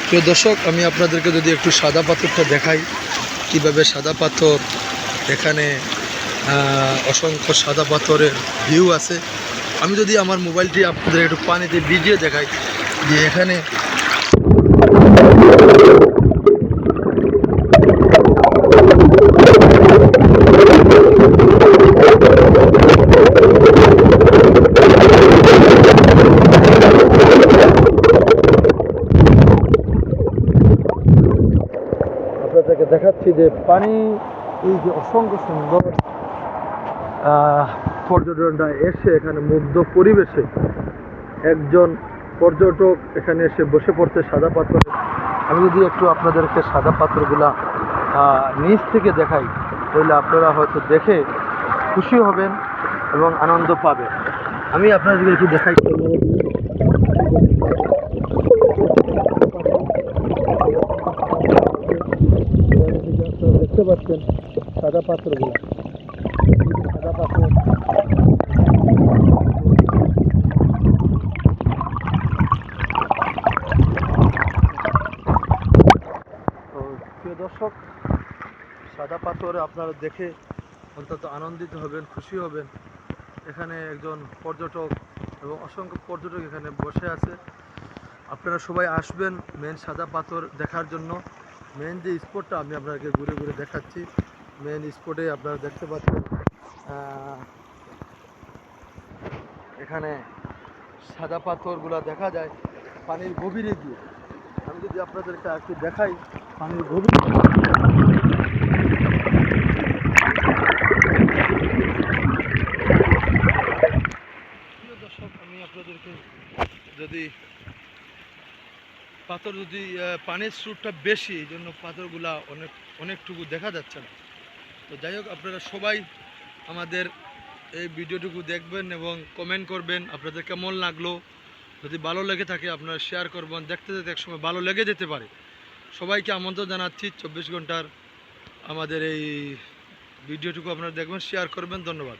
প্রিয় দর্শক, আমি আপনাদেরকে যদি একটু সাদা পাথরটা দেখাই, কিভাবে সাদা পাথর এখানে অসংখ্য সাদা পাথরের ভিউ আছে। আমি যদি আমার মোবাইলটি আপনাদের একটু পানিতে ভিজিয়ে দেখাই যে এখানে আপনাদেরকে দেখাচ্ছি যে পানি, এই যে অসংখ্য সুন্দর পর্যটনটা এসে এখানে মুগ্ধ পরিবেশে একজন পর্যটক এখানে এসে বসে পড়তে সাদা পাথরে। আমি যদি একটু আপনাদেরকে সাদা পাথরগুলা নিচ থেকে দেখাই, তাহলে আপনারা হয়তো দেখে খুশি হবেন এবং আনন্দ পাবেন। আমি আপনাদেরকে একটু দেখাই, দেখতে পাচ্ছেন সাদা পাথরগুলা, সাদা পাথর। তো প্রিয় দর্শক, সাদা পাথর আপনারা দেখে অন্তত আনন্দিত হবেন, খুশি হবেন। এখানে একজন পর্যটক এবং অসংখ্য পর্যটক এখানে বসে আছে। আপনারা সবাই আসবেন মেন সাদা পাথর দেখার জন্য। মেন যে স্পটটা আমি আপনাকে ঘুরে ঘুরে দেখাচ্ছি, মেন স্পটে আপনারা দেখতে পাচ্ছেন এখানে সাদা পাথরগুলো দেখা যায় পানির গভীরে গিয়ে। আমি যদি আপনাদেরকে একটু দেখাই পানির গভীরে, প্রিয় দর্শক, আমি আপনাদেরকে যদি পাথর যদি পানির স্রোতটা বেশি, এই জন্য পাথরগুলা অনেকটুকু দেখা যাচ্ছে না। তো যাই হোক, আপনারা সবাই আমাদের এই ভিডিওটুকু দেখবেন এবং কমেন্ট করবেন আপনাদের কেমন লাগলো। যদি ভালো লেগে থাকে আপনারা শেয়ার করবেন। দেখতে দেখতে একসময় ভালো লেগে যেতে পারে। সবাইকে আমন্ত্রণ জানাচ্ছি 24 ঘন্টার আমাদের এই ভিডিওটুকু আপনারা দেখবেন, শেয়ার করবেন। ধন্যবাদ।